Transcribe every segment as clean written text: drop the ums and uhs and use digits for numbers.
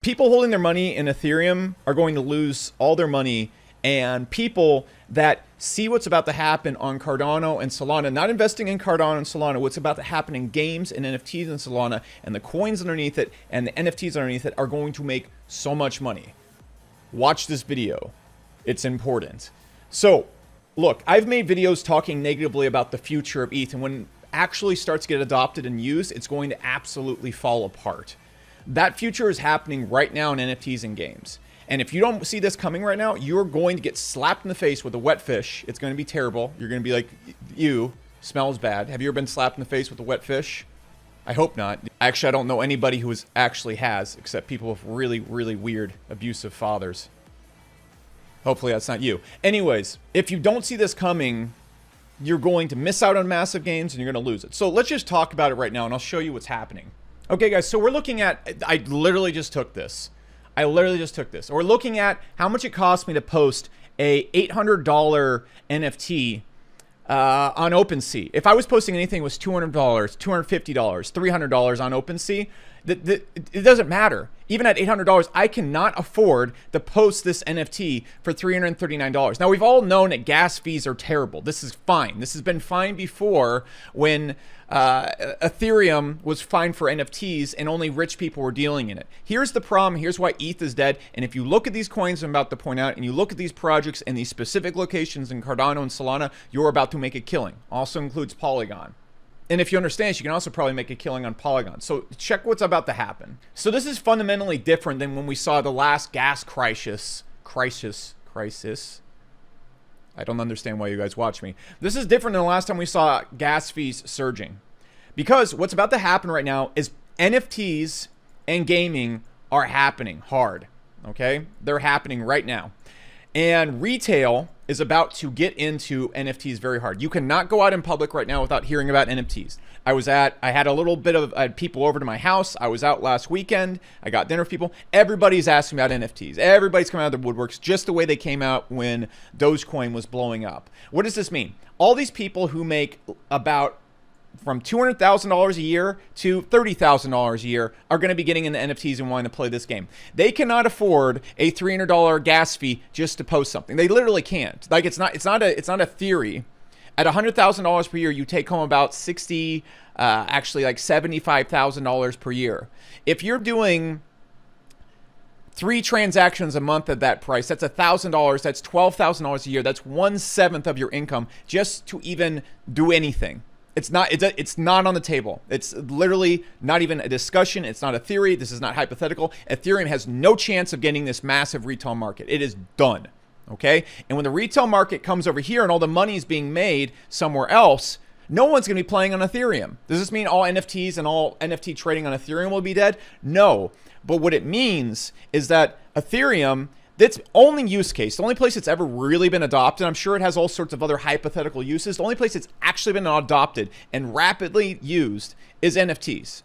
People holding their money in Ethereum are going to lose all their money, and people that see what's about to happen on Cardano and Solana, not investing in Cardano and Solana, what's about to happen in games and NFTs in Solana and the coins underneath it and the NFTs underneath it are going to make so much money. Watch this video. It's important. So, look, I've made videos talking negatively about the future of ETH, and when it actually starts to get adopted and used, it's going to absolutely fall apart. That future is happening right now in NFTs and games. And if you don't see this coming right now, you're going to get slapped in the face with a wet fish. It's going to be terrible. You're going to be like, ew, smells bad. Have you ever been slapped in the face with a wet fish? I hope not. Actually, I don't know anybody who actually has, except people with really, really weird, abusive fathers. Hopefully that's not you. Anyways, if you don't see this coming, you're going to miss out on massive gains and you're going to lose it. So let's just talk about it right now and I'll show you what's happening. Okay, guys, so we're looking at, I literally just took this. We're looking at how much it cost me to post a $800 NFT on OpenSea. If I was posting anything, it was $200, $250, $300 on OpenSea. It doesn't matter. Even at $800, I cannot afford to post this NFT for $339. Now, we've all known that gas fees are terrible. This is fine. This has been fine before when Ethereum was fine for NFTs and only rich people were dealing in it. Here's the problem. Here's why ETH is dead. And if you look at these coins I'm about to point out, and you look at these projects and these specific locations in Cardano and Solana, you're about to make a killing. Also includes Polygon. And if you understand this, you can also probably make a killing on Polygon. So check what's about to happen. So this is fundamentally different than when we saw the last gas crisis. I don't understand why you guys watch me. This is different than the last time we saw gas fees surging. Because what's about to happen right now is NFTs and gaming are happening hard. Okay? They're happening right now. And retail is about to get into NFTs very hard. You cannot go out in public right now without hearing about NFTs. I had a little bit of people over to my house. I was out last weekend. I got dinner with people. Everybody's asking about NFTs. Everybody's coming out of the woodworks just the way they came out when Dogecoin was blowing up. What does this mean? All these people who make about from $200,000 a year to $30,000 a year are going to be getting into NFTs and wanting to play this game. They cannot afford a $300 gas fee just to post something. They literally can't. Like it's not a theory. At $100,000 per year, you take home about actually like $75,000 per year. If you're doing 3 transactions a month at that price, that's $1,000. That's $12,000 a year. That's 1/7 of your income just to even do anything. It's not on the table. It's literally not even a discussion. It's not a theory. This is not hypothetical. Ethereum has no chance of getting this massive retail market. It is done. Okay? And when the retail market comes over here and all the money is being made somewhere else, no one's going to be playing on Ethereum. Does this mean all NFTs and all NFT trading on Ethereum will be dead? No. But what it means is that Ethereum, its only use case, the only place it's ever really been adopted, I'm sure it has all sorts of other hypothetical uses, the only place it's actually been adopted and rapidly used is NFTs.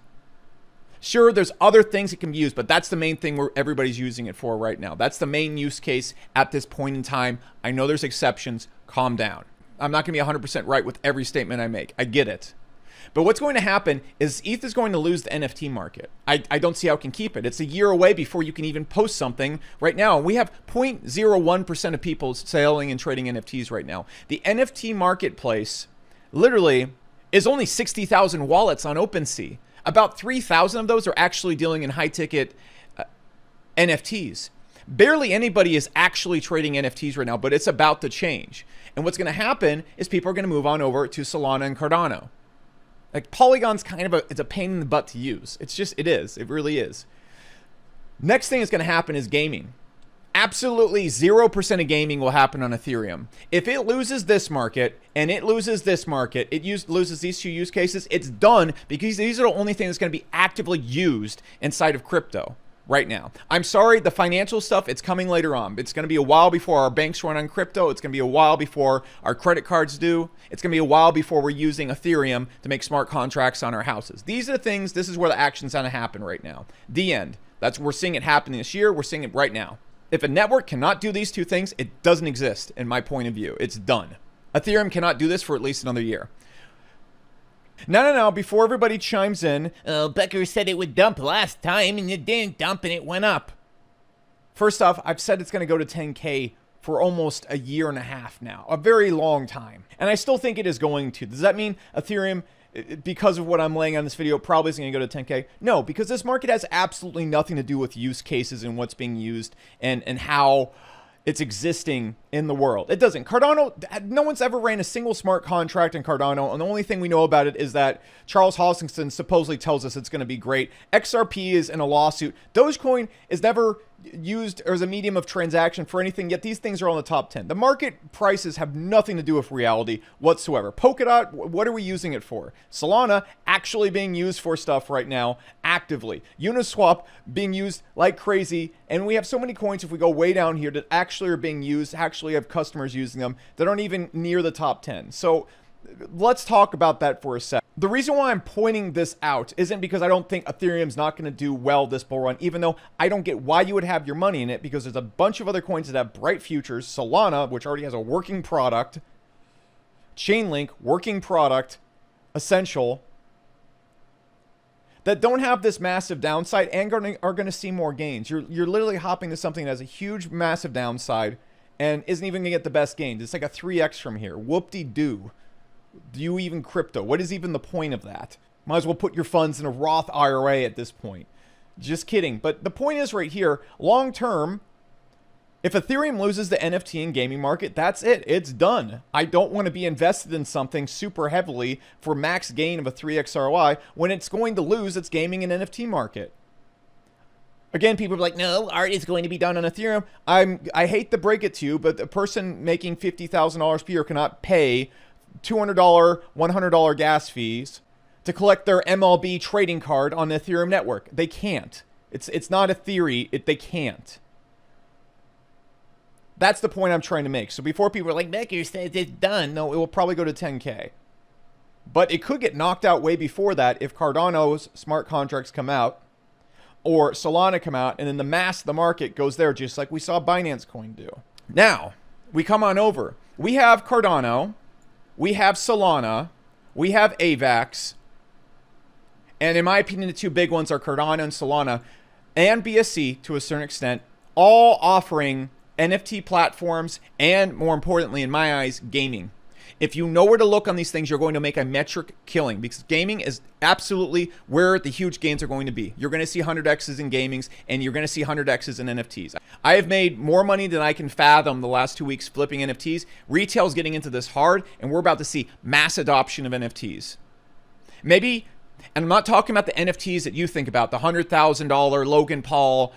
Sure, there's other things it can be used, but that's the main thing where everybody's using it for right now. That's the main use case at this point in time. I know there's exceptions. Calm down. I'm not going to be 100% right with every statement I make. I get it. But what's going to happen is ETH is going to lose the NFT market. I don't see how it can keep it. It's a year away before you can even post something right now. We have 0.01% of people selling and trading NFTs right now. The NFT marketplace literally is only 60,000 wallets on OpenSea. About 3,000 of those are actually dealing in high-ticket NFTs. Barely anybody is actually trading NFTs right now, but it's about to change. And what's going to happen is people are going to move on over to Solana and Cardano. Like Polygon's kind of it's a pain in the butt to use. It is. It really is. Next thing that's going to happen is gaming. Absolutely 0% of gaming will happen on Ethereum. If it loses this market and it loses this market, loses these 2 use cases, it's done because these are the only things that's going to be actively used inside of crypto right now. I'm sorry, the financial stuff, it's coming later on. It's going to be a while before our banks run on crypto. It's going to be a while before our credit cards do. It's going to be a while before we're using Ethereum to make smart contracts on our houses. These are the things, this is where the action's going to happen right now. The end. We're seeing it happening this year. We're seeing it right now. If a network cannot do these 2 things, it doesn't exist in my point of view. It's done. Ethereum cannot do this for at least another year. No. Before everybody chimes in, Becker said it would dump last time and it didn't dump and it went up. first off, I've said it's going to go to 10K for almost a year and a half now, a very long time. And I still think it is going to. Does that mean Ethereum, because of what I'm laying on this video, probably isn't going to go to 10K? No, because this market has absolutely nothing to do with use cases and what's being used and how it's existing in the world. It doesn't. Cardano, no one's ever ran a single smart contract in Cardano, and the only thing we know about it is that Charles Hoskinson supposedly tells us it's going to be great. XRP is in a lawsuit. Dogecoin is never used as a medium of transaction for anything, yet these things are on the top 10. The market prices have nothing to do with reality whatsoever. Polkadot, what are we using it for? Solana actually being used for stuff right now, actively. Uniswap being used like crazy, and we have so many coins, if we go way down here, that actually are being used, actually have customers using them, that aren't even near the top 10. So let's talk about that for a sec. The reason why I'm pointing this out isn't because I don't think Ethereum's not going to do well this bull run, even though I don't get why you would have your money in it, because there's a bunch of other coins that have bright futures. Solana, which already has a working product. Chainlink, working product. Essential. That don't have this massive downside and are going to see more gains. You're literally hopping to something that has a huge, massive downside and isn't even going to get the best gains. It's like a 3x from here. Whoop-de-doo. Do you even crypto? What is even the point of that? Might as well put your funds in a Roth IRA at this point. Just kidding. But the point is right here, long term, if Ethereum loses the NFT and gaming market, that's it. It's done. I don't want to be invested in something super heavily for max gain of a 3x ROI when it's going to lose its gaming and NFT market. Again, people are like, no, art is going to be done on Ethereum. I hate to break it to you, but the person making $50,000 per year cannot pay $200, $100 gas fees to collect their MLB trading card on the Ethereum network. They can't. It's not a theory. They can't. That's the point I'm trying to make. So before people are like, Becker says it's done, no, it will probably go to 10K. But it could get knocked out way before that if Cardano's smart contracts come out or Solana come out, and then the mass of the market goes there, just like we saw Binance Coin do. Now, we come on over. We have Cardano. We have Solana, we have AVAX, and in my opinion, the two big ones are Cardano and Solana, and BSC to a certain extent, all offering NFT platforms and, more importantly, in my eyes, gaming. If you know where to look on these things, you're going to make a metric killing, because gaming is absolutely where the huge gains are going to be. You're going to see 100x's in gamings, and you're going to see 100x's in NFTs. I have made more money than I can fathom the last 2 weeks flipping NFTs. Retail's getting into this hard, and we're about to see mass adoption of NFTs. Maybe, and I'm not talking about the NFTs that you think about, the $100,000 Logan Paul,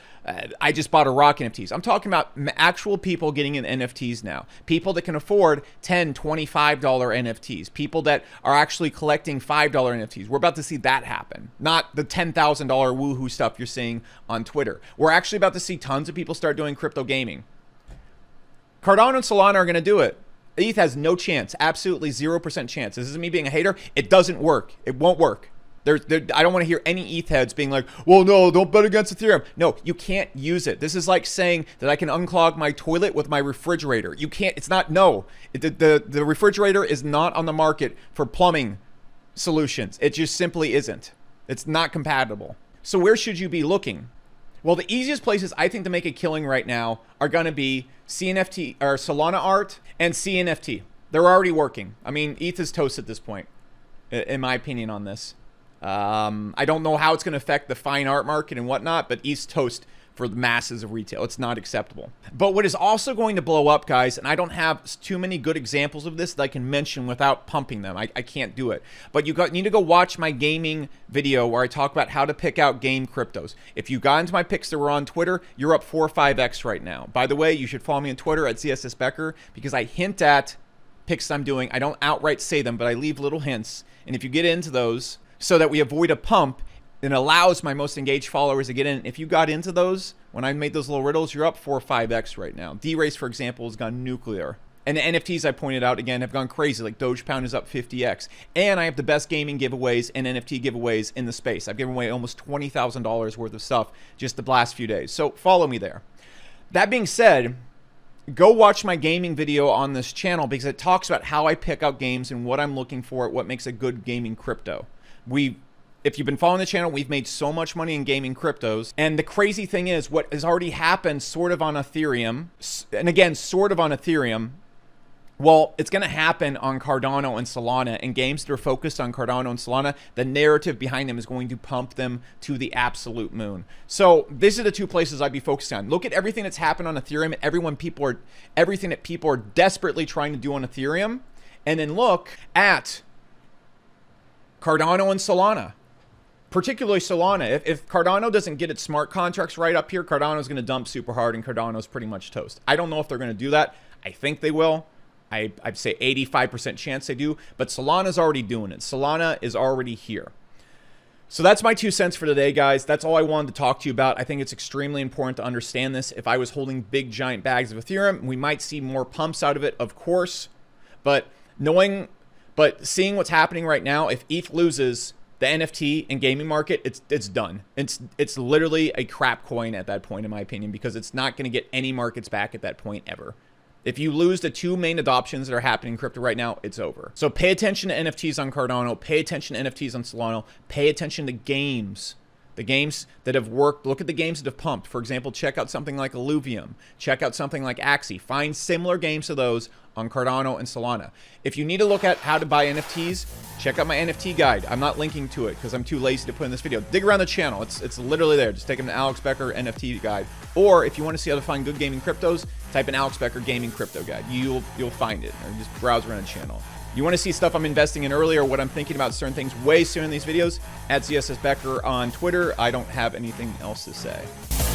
I just bought a rock NFTs. I'm talking about actual people getting in NFTs now. People that can afford $10, $25 NFTs. People that are actually collecting $5 NFTs. We're about to see that happen. Not the $10,000 woohoo stuff you're seeing on Twitter. We're actually about to see tons of people start doing crypto gaming. Cardano and Solana are going to do it. ETH has no chance. Absolutely 0% chance. This isn't me being a hater. It doesn't work. It won't work. I don't want to hear any ETH heads being like, well, no, don't bet against Ethereum. No, you can't use it. This is like saying that I can unclog my toilet with my refrigerator. You can't. It's not. No, the refrigerator is not on the market for plumbing solutions. It just simply isn't. It's not compatible. So where should you be looking? Well, the easiest places I think to make a killing right now are going to be CNFT or Solana art and CNFT. They're already working. I mean, ETH is toast at this point, in my opinion on this. I don't know how it's going to affect the fine art market and whatnot, but ETH's toast for the masses of retail. It's not acceptable. But what is also going to blow up, guys, and I don't have too many good examples of this that I can mention without pumping them. I can't do it. But you need to go watch my gaming video where I talk about how to pick out game cryptos. If you got into my picks that were on Twitter, you're up 4 or 5x right now. By the way, you should follow me on Twitter at ZSSBecker, because I hint at picks I'm doing. I don't outright say them, but I leave little hints. And if you get into those, so that we avoid a pump, it allows my most engaged followers to get in. If you got into those, when I made those little riddles, you're up 4 or 5x right now. D-Race, for example, has gone nuclear. And the NFTs I pointed out, again, have gone crazy. Like Dogepound is up 50x. And I have the best gaming giveaways and NFT giveaways in the space. I've given away almost $20,000 worth of stuff just the last few days. So follow me there. That being said, go watch my gaming video on this channel because it talks about how I pick out games and what I'm looking for, what makes a good gaming crypto. If you've been following the channel, we've made so much money in gaming cryptos. And the crazy thing is what has already happened sort of on Ethereum, and again, sort of on Ethereum, well, it's going to happen on Cardano and Solana, and games that are focused on Cardano and Solana, the narrative behind them is going to pump them to the absolute moon. So these are the two places I'd be focused on. Look at everything that's happened on Ethereum, everything that people are desperately trying to do on Ethereum, and then look at Cardano and Solana. Particularly Solana. If Cardano doesn't get its smart contracts right up here, Cardano is going to dump super hard, and Cardano is pretty much toast. I don't know if they're going to do that. I think they will. I'd say 85% chance they do, but Solana's already doing it. Solana is already here. So that's my 2 cents for today, guys. That's all I wanted to talk to you about. I think it's extremely important to understand this. If I was holding big, giant bags of Ethereum, we might see more pumps out of it, of course. But seeing what's happening right now, if ETH loses the NFT and gaming market, it's done. It's literally a crap coin at that point, in my opinion, because it's not going to get any markets back at that point ever. If you lose the two main adoptions that are happening in crypto right now, it's over. So pay attention to NFTs on Cardano, pay attention to NFTs on Solana, pay attention to games. The games that have worked, look at the games that have pumped. For example, check out something like Illuvium. Check out something like Axie. Find similar games to those on Cardano and Solana. If you need to look at how to buy NFTs, check out my NFT guide. I'm not linking to it because I'm too lazy to put in this video. Dig around the channel. It's literally there. Just take them to Alex Becker NFT guide. Or if you want to see how to find good gaming cryptos, type in Alex Becker gaming crypto guide. You'll find it. Or just browse around the channel. You want to see stuff I'm investing in earlier, what I'm thinking about certain things way sooner in these videos, at ZSS Becker on Twitter. I don't have anything else to say.